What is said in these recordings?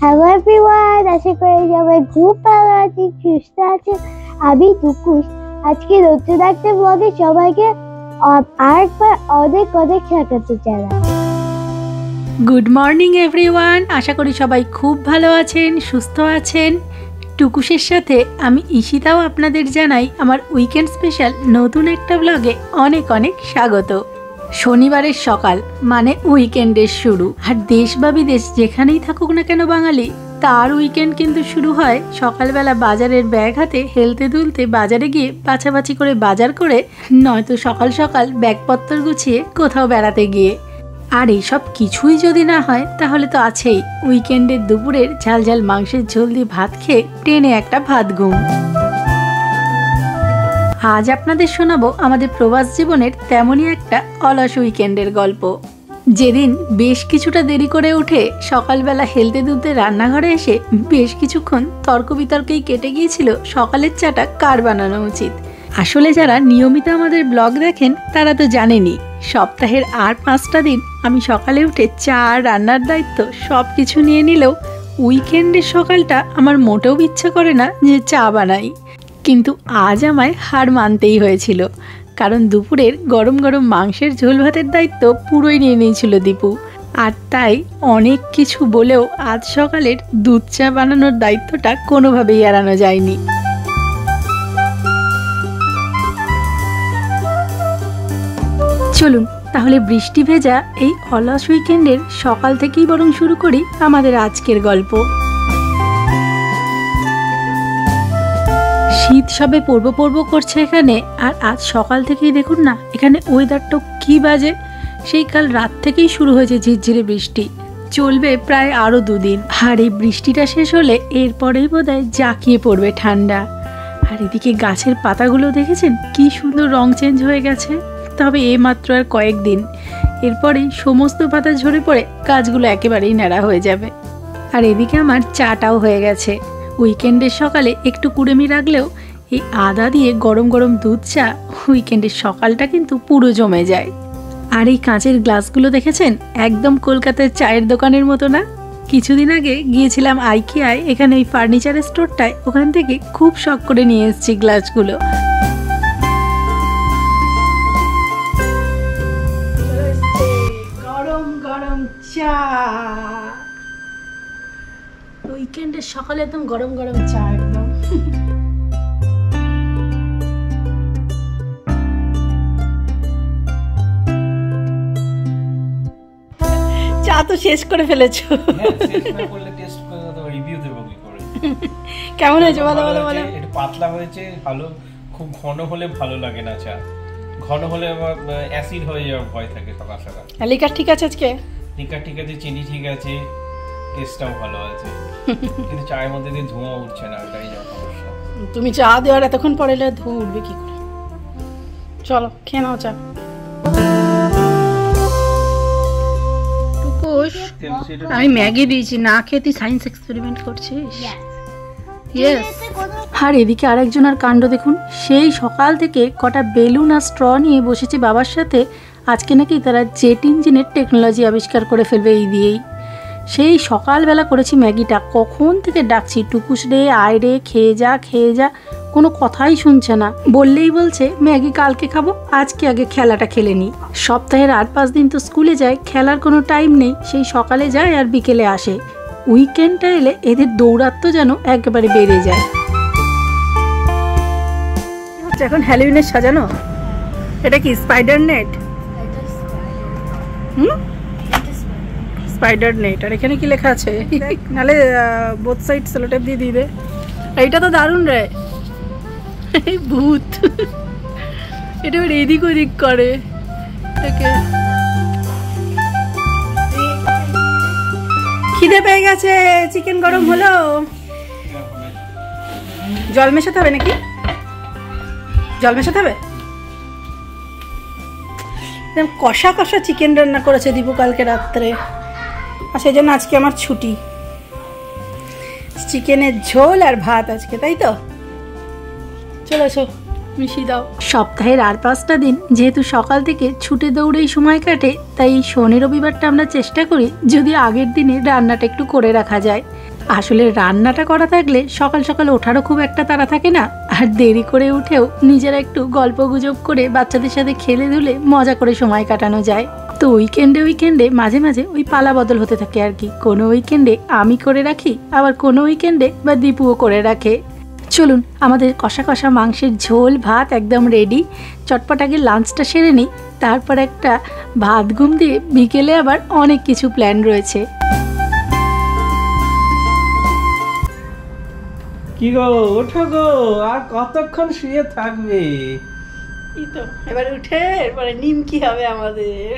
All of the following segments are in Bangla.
হ্যালো এভরিওয়ান, আশা করি সবাই খুব ভালো আছেন, সুস্থ আছেন। আমি টুকুস। আজকে নতুন একটা ব্লগে সবাইকে আরেকবার অনেক অনেক স্বাগত জানাই। গুড মর্নিং এভরিওয়ান, আশা করি সবাই খুব ভালো আছেন, সুস্থ আছেন। টুকুসের সাথে আমি ঈশিতাও আপনাদের জানাই আমার উইকেন্ড স্পেশাল নতুন একটা ব্লগে অনেক অনেক স্বাগত। শনিবারের সকাল মানে উইকেন্ডের শুরু, আর দেশ বা বিদেশ যেখানেই থাকুক না কেন বাঙালি, তার উইকেন্ড কিন্তু শুরু হয় সকালবেলা বাজারের ব্যাগ হাতে হেলতে দুলতে বাজারে গিয়ে বাছাবাছি করে বাজার করে, নয়তো সকাল সকাল ব্যাগপত্র গুছিয়ে কোথাও বেড়াতে গিয়ে। আর এইসব কিছুই যদি না হয় তাহলে তো আছেই উইকেন্ডের দুপুরের ঝাল ঝাল মাংসের ঝোল দিয়ে ভাত খেয়ে টেনে একটা ভাত ঘুম। আজ আপনাদের শোনাবো আমাদের প্রবাস জীবনের তেমনই একটা অলস উইকেন্ডের গল্প, যেদিন বেশ কিছুটা দেরি করে উঠে সকালবেলা হেলতে দুলতে রান্নাঘরে এসে বেশ কিছুক্ষণ তর্ক বিতর্কেই কেটে গিয়েছিল সকালের চাটা কার বানানো উচিত। আসলে যারা নিয়মিত আমাদের ব্লগ দেখেন তারা তো জানেনই, সপ্তাহের আর 5টা দিন আমি সকালে উঠে চা রান্নার দায়িত্ব সব কিছু নিয়ে নিলেও উইকেন্ডের সকালটা আমার মোটেও ইচ্ছা করে না যে চা বানাই। কিন্তু আজ আমায় হার মানতেই হয়েছিল, কারণ দুপুরের গরম গরম মাংসের ঝোল ভাতের দায়িত্ব পুরোই নিয়ে নিয়েছিল দীপু। আর তাই অনেক কিছু বলেও আজ সকালের দুধ চা বানানোর দায়িত্বটা কোনোভাবেই এড়ানো যায়নি। চলুন তাহলে বৃষ্টি ভেজা এই অলস উইকেন্ডের সকাল থেকেই বরং শুরু করি আমাদের আজকের গল্প। শীত সবে পড়ব করছে এখানে, আর আজ সকাল থেকেই দেখুন না এখানে ওয়েদারটা কি বাজে। সেই কাল রাত থেকেই শুরু হয়েছে ঝিরঝিরে বৃষ্টি, চলবে প্রায় আরও 2 দিন। আর এই বৃষ্টিটা শেষ হলে এরপরেই বোধহয় জাঁকিয়ে পড়বে ঠান্ডা। আর এদিকে গাছের পাতাগুলো দেখেছেন কি সুন্দর রং চেঞ্জ হয়ে গেছে। তবে এ মাত্র আর কয়েকদিন, এরপরেই সমস্ত পাতা ঝরে পড়ে গাছগুলো একেবারেই ন্যাড়া হয়ে যাবে। আর এদিকে আমার চাটাও হয়ে গেছে। উইকেন্ডের সকালে একটু কুড়েমি রাখলেও এই আদা দিয়ে গরম গরম দুধ চা উইকেন্ডের সকালটা কিন্তু পুরো জমে যায়। আর এই কাঁচের গ্লাসগুলো দেখেছেন, একদম কলকাতার চায়ের দোকানের মতো না? কিছুদিন আগে গিয়েছিলাম আইকিয়ায়, এখানে এই ফার্নিচারের স্টোরটায়, ওখান থেকে খুব শখ করে নিয়ে এসেছি গ্লাসগুলো। গরম গরম চা, উইকেন্ডের সকালে একদম গরম গরম চা একদম। চা তো শেষ করে ফেলেছো। কেমন হয়েছে বলো বলো বলো। একটু পাতলা হয়েছে ভালো, খুব ঘন হলে ভালো লাগে না চা। ঘন হলে অ্যাসিড হয়ে যাওয়ার ভয় থাকে সকাল সকাল। লিকার ঠিক আছে আজকে? লিকার ঠিক আছে, চিনি ঠিক আছে, টেস্টটাও ভালো আছে, কিন্তু চায়ের মধ্যে দিয়ে ধোঁয়া উঠছে না, ওটাই যা সমস্যা। তুমি চা দেওয়ার এতক্ষণ পরে এলে ধোঁয়া উঠবে কি করে? চলো খেয়ে নাও চা। আমি ম্যাগি দিয়েছি, না খেয়ে তুই সায়েন্স এক্সপেরিমেন্ট করছিস? ইয়েস। আর এদিকে আরেকজনের কাণ্ড দেখুন, সেই সকাল থেকে কটা বেলুন আর স্ট্র নিয়ে বসেছে বাবার সাথে। আজকে নাকি তারা জেট ইঞ্জিনের টেকনোলজি আবিষ্কার করে ফেলবে এই দিয়েই। সেই সকালবেলা করেছি ম্যাগিটা, কখন থেকে ডাকছি টুকুস রে আয় রে খেয়ে যা খেয়ে যা, কোনো কথাই শুনছে না। বললেই বলছে ম্যাগি কালকে খাবো, আজকে আগে খেলাটা খেলে নিই। সপ্তাহের 8-5 দিন তো স্কুলে যায়, খেলার কোনো টাইম নেই, সেই সকালে যায় আর বিকেলে আসে। উইকেন্ডটা এলে এদের দৌড়াত্ম যেন একেবারে বেড়ে যায়। এখন হ্যালোউইনের সাজানো, এটা কি স্পাইডার নেট? Spider net. আর এখানে কি লেখা আছে? নালে বোথ সাইড সেলোটেপ দিয়ে দিবে। এইটা তো দারুণ রে, ভূত। এটা এদিক ওদিক করে। খিদে পেয়ে গেছে, চিকেন গরম হলো। জল মেশাতে হবে নাকি? জল মেশাতে হবে? কষা কষা চিকেন রান্না করেছে দীপু কালকে রাত্রে, আর সেই জন্য আজকে আমার ছুটি। চিকেনের ঝোল আর ভাত আজকে, তাই তো? চলে এসো, মিশিয়ে দাও। সপ্তাহের আর 5টা দিন যেহেতু সকাল থেকে ছুটে দৌড়েই সময় কাটে, তাই শনি রবিবারটা আমরা চেষ্টা করি যদি আগের দিনে রান্নাটা একটু করে রাখা যায়। আসলে রান্নাটা করা থাকলে সকাল সকাল ওঠারও খুব একটা তাড়া থাকে না, আর দেরি করে উঠেও নিজেরা একটু গল্প গুজব করে বাচ্চাদের সাথে খেলে ধুলে মজা করে সময় কাটানো যায়। তো উইকেন্ডে মাঝে মাঝে ওই পালা বদল হতে থাকে আর কি। কোনো উইকেন্ডে আমি করে রাখি, আবার কোনো উইকেন্ডে বা দীপুও করে রাখে। চলুন, আমাদের কষা কষা মাংসের ঝোল ভাত একদম রেডি। চটপট আগে লাঞ্চটা সেরে নিই, তারপর একটা ভাত ঘুম দিয়ে বিকেলে আবার অনেক কিছু প্ল্যান রয়েছে। কি গো, ওঠো গো, আর কতক্ষণ শুয়ে থাকবে? এই তো এবার উঠে এরপরে নিমকি হবে আমাদের।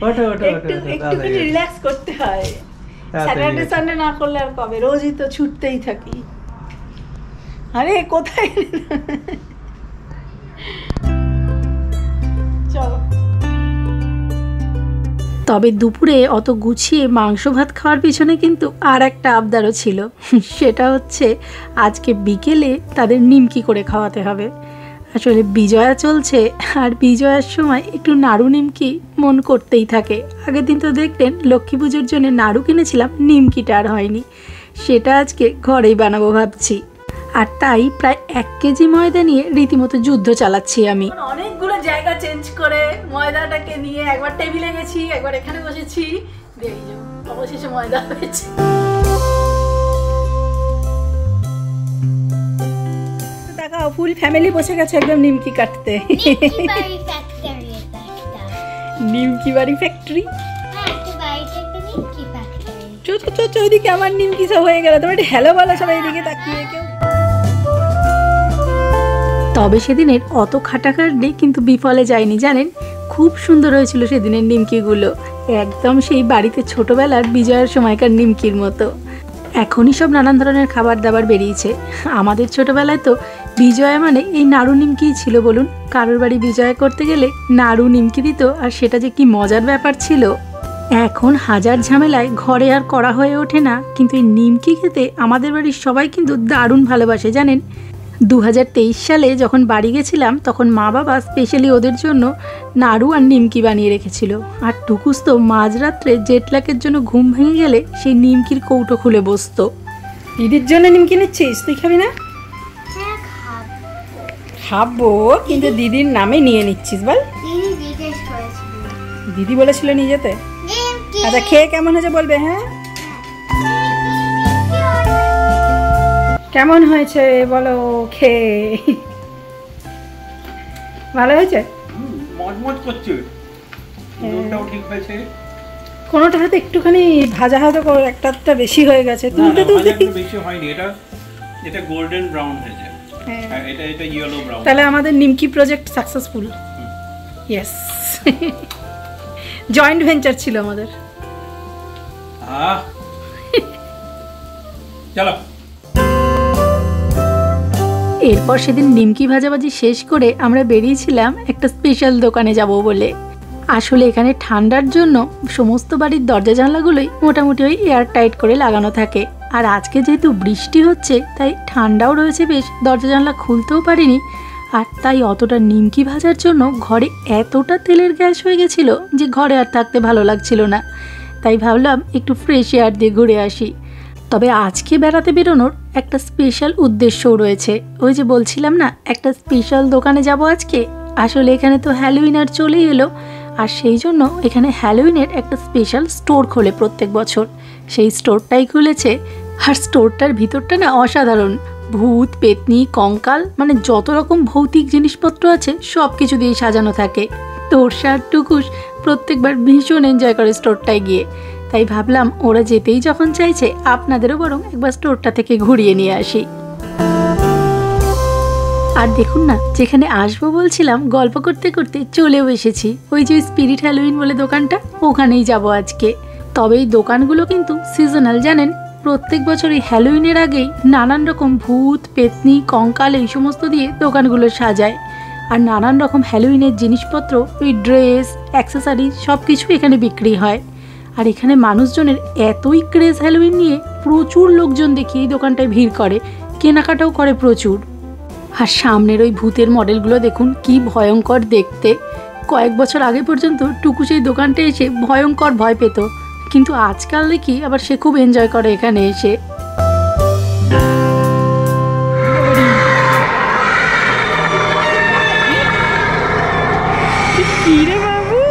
ওঠো ওঠো একটুখানি রিল্যাক্স করতে হয়। স্যাটারডে সানডে না করলে আর কবে, রোজই তো ছুটতেই থাকি। আরে কোথায়, চলো। তবে দুপুরে অত গুছিয়ে মাংস ভাত খাওয়ার পিছনে কিন্তু আর একটা আবদারও ছিল, সেটা হচ্ছে আজকে বিকেলে তাদের নিমকি করে খাওয়াতে হবে। আসলে বিজয়া চলছে, আর বিজয়ার সময় একটু নাড়ু নিমকি মন করতেই থাকে। আগের দিন তো দেখলেন লক্ষ্মী পুজোর জন্য নাড়ু কিনেছিলাম, নিমকিটা আর হয়নি, সেটা আজকে ঘরেই বানাবো ভাবছি। আর তাই প্রায় 1 কেজি ময়দা নিয়ে রীতিমতো যুদ্ধ চালাচ্ছি আমি। অনেকগুলো জায়গা চেঞ্জ করে ময়দাটাকে নিয়ে একবার টেবিলে গেছি, একবার এখানে বসেছি, অবশেষে ময়দা হয়েছে। দেখাও, ফুল ফ্যামিলি বসে গেছে একদম নিমকি কাটতে। নিমকি বাড়ি ফ্যাক্টরি। ওইদিকে আমার নিমকি সব হয়ে গেল, তোমার হ্যালো বলো সবাই এদিকে তাকিয়ে কেউ। তবে সেদিনের অত খাটাখাটনি কিন্তু বিফলে যায়নি জানেন, খুব সুন্দর হয়েছিল সেদিনের নিমকিগুলো, একদম সেই বাড়িতে ছোটবেলার বিজয়ের সময়কার নিমকির মতো। এখনই সব নানান ধরনের খাবার দাবার বেরিয়েছে, আমাদের ছোটবেলায় তো বিজয়া মানে এই নাড়ু নিমকিই ছিল বলুন। কারোর বাড়ি বিজয়া করতে গেলে নাড়ু নিমকি দিত, আর সেটা যে কি মজার ব্যাপার ছিল। এখন হাজার ঝামেলায় ঘরে আর করা হয়ে ওঠে না, কিন্তু এই নিমকি খেতে আমাদের বাড়ির সবাই কিন্তু দারুণ ভালোবাসে জানেন। 2023 সালে যখন বাড়ি গেছিলাম তখন মা বাবা স্পেশালি ওদের জন্য নাড়ু আর নিমকি বানিয়ে রেখেছিল, আর টুকুস তো মাঝরাত্রে জেটল্যাগের জন্য ঘুম ভেঙে গেলে সেই নিমকির কৌটো খুলে বসতো। দিদির জন্য নিমকি নিচ্ছিস, তুই খাবি না? খাবো, কিন্তু দিদির নামে নিয়ে নিচ্ছিস বল। দিদি বলেছিল নিয়ে যেতে। আচ্ছা, খেয়ে কেমন হয়েছে বলবে? হ্যাঁ, কেমন হয়েছে বলো খেয়ে? ভালো হয়েছে, মজমজ করছে, নুনটাও ঠিক হয়েছে। কোনোটা হয়তো একটুখানি ভাজা হয়তো একটা বেশি হয়ে গেছে, তুলতে বেশি হয়নি, এটা গোল্ডেন ব্রাউন হয়েছে, এটা ইয়েলো ব্রাউন। তাহলে আমাদের নিমকি project successful. Yes, joint venture ছিল আমাদের। চলো। এরপর সেদিন নিমকি ভাজাভাজি শেষ করে আমরা বেরিয়েছিলাম একটা স্পেশাল দোকানে যাব বলে। আসলে এখানে ঠান্ডার জন্য সমস্ত বাড়ির দরজা জানলাগুলোই মোটামুটি ওই এয়ার টাইট করে লাগানো থাকে, আর আজকে যেহেতু বৃষ্টি হচ্ছে তাই ঠান্ডাও রয়েছে বেশ, দরজা জানলা খুলতেও পারিনি। আর তাই অতটা নিমকি ভাজার জন্য ঘরে এতটা তেলের গ্যাস হয়ে গেছিলো যে ঘরে আর থাকতে ভালো লাগছিল না, তাই ভাবলাম একটু ফ্রেশ এয়ার দিয়ে ঘুরে আসি। তবে আজকে বেড়াতে বেরোনোর একটা স্পেশাল উদ্দেশ্যও রয়েছে, ওই যে বলছিলাম না একটা স্পেশাল দোকানে যাব আজকে। আসলে এখানে তো হ্যালোউইন আর চলেই এলো, আর সেই জন্য এখানে হ্যালোউইনের একটা স্পেশাল স্টোর খোলে প্রত্যেক বছর, সেই স্টোরটাই খুলেছে। আর স্টোরটার ভিতরটা না অসাধারণ, ভূত পেতনি কঙ্কাল মানে যত রকম ভৌতিক জিনিসপত্র আছে সব কিছু দিয়ে সাজানো থাকে। তোরসা আর টুকুস প্রত্যেকবার ভীষণ এনজয় করে স্টোরটায় গিয়ে, তাই ভাবলাম ওরা যেতেই যখন চাইছে আপনাদেরও বরং একবার স্টোরটা থেকে ঘুরিয়ে নিয়ে আসি। আর দেখুন না, যেখানে আসবো বলছিলাম গল্প করতে করতে চলেও এসেছি, ওই যে স্পিরিট হ্যালোউইন বলে দোকানটা, ওখানেই যাব আজকে। তবে এই দোকানগুলো কিন্তু সিজনাল জানেন, প্রত্যেক বছর এই হ্যালোউইনের আগেই নানান রকম ভূত পেতনি কঙ্কাল এই সমস্ত দিয়ে দোকানগুলো সাজায়, আর নানান রকম হ্যালোউইনের জিনিসপত্র, ওই ড্রেস অ্যাক্সেসরিজ সব কিছু এখানে বিক্রি হয়। আর এখানে মানুষজনের এতই ক্রেজ হ্যালোউইন নিয়ে, প্রচুর লোকজন দেখি এই দোকানটায় ভিড় করে, কেনাকাটাও করে প্রচুর। আর সামনের ওই ভূতের মডেলগুলো দেখুন কি ভয়ঙ্কর দেখতে। কয়েক বছর আগে পর্যন্ত টুকু সেই দোকানটা এসে ভয়ঙ্কর ভয় পেত, কিন্তু আজকাল দেখি আবার সে খুব এনজয় করে এখানে এসে। কিরে বাবু,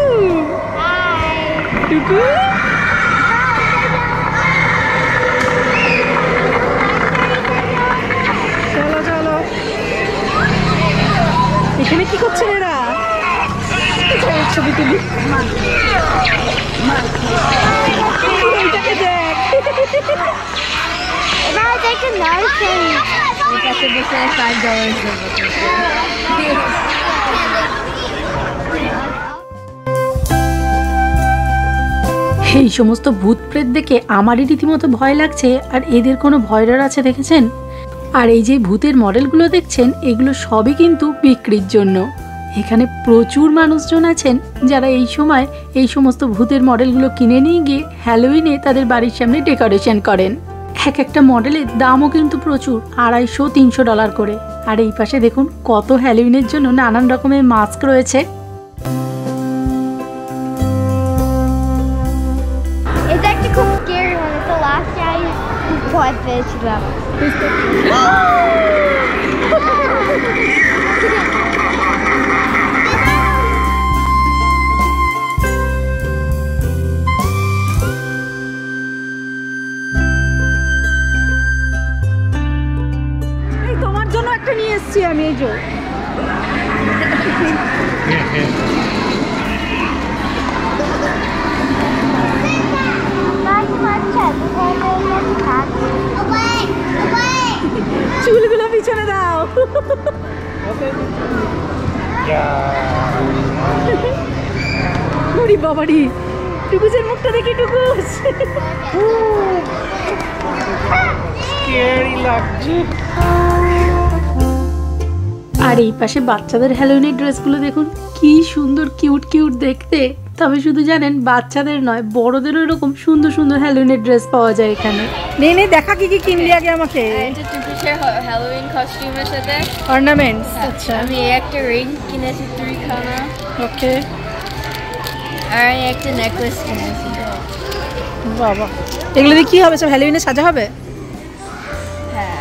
টুকু চলো চলো, এখানে কি করছে এরা? ছবি তুলি, এইটাকে দেখ। এই সমস্ত ভূত প্রেত দেখে আমারই রীতিমতো ভয় লাগছে, আর এদের কোনো ভয় ডর আছে দেখেছেন? আর এই যে ভূতের মডেলগুলো দেখছেন, এগুলো সবই কিন্তু বিক্রির জন্য। এখানে প্রচুর মানুষজন আছেন যারা এই সময় এই সমস্ত ভূতের মডেলগুলো কিনে নিয়ে গিয়ে হ্যালোউইনে তাদের বাড়ির সামনে ডেকোরেশন করেন। এক একটা মডেলের দামও কিন্তু প্রচুর, $250-300 করে। আর এই পাশে দেখুন কত হ্যালোউইনের জন্য নানান রকমের মাস্ক রয়েছে। এটা একটা খুব scary one. It's the last guy who bought this though. এই তোমার জন্য একটা নিয়ে এসেছি আমি, এই যে চুলগুলো পিছনে দাও। ওরে বাবারি, টুকুসের মুখটা দেখি, টুকুস স্ক্যারি লাগছে। আর এই পাশে বাচ্চাদের হ্যালোউইনের ড্রেসগুলো দেখুন কি সুন্দর, কিউট কিউট দেখতে। তবে শুধু জানেন বাচ্চাদের নয়, বড়দেরও এরকম সুন্দর সুন্দর হ্যালোউইনের ড্রেস পাওয়া যায় এখানে। নে নে দেখা কি কি কিনলি আগে আমাকে। এটা টুকুসের হ্যালোউইন কস্টিউমের সাথে অর্নামেন্টস। আচ্ছা, আমি একটা রিং কিনেছি 3 খানা, ওকে। আর একটা নেকলেস কিনেছি। বাবা, এগুলো দিয়ে কি হবে? সব হ্যালোউইনে সাজা হবে? হ্যাঁ,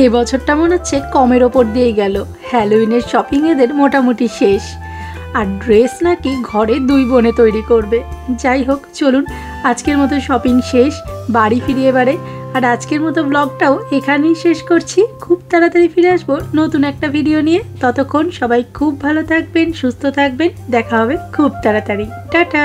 এ বছরটা মনে হচ্ছে কমের ওপর দিয়েই গেল। হ্যালোউইনের শপিং এদের মোটামুটি শেষ, আর ড্রেস নাকি ঘরে 2 বোনে তৈরি করবে। যাই হোক, চলুন আজকের মতো শপিং শেষ, বাড়ি ফিরে এবারে। আর আজকের মতো ব্লগটাও এখানেই শেষ করছি। খুব তাড়াতাড়ি ফিরে আসবো নতুন একটা ভিডিও নিয়ে। ততক্ষণ সবাই খুব ভালো থাকবেন, সুস্থ থাকবেন। দেখা হবে খুব তাড়াতাড়ি। টাটা।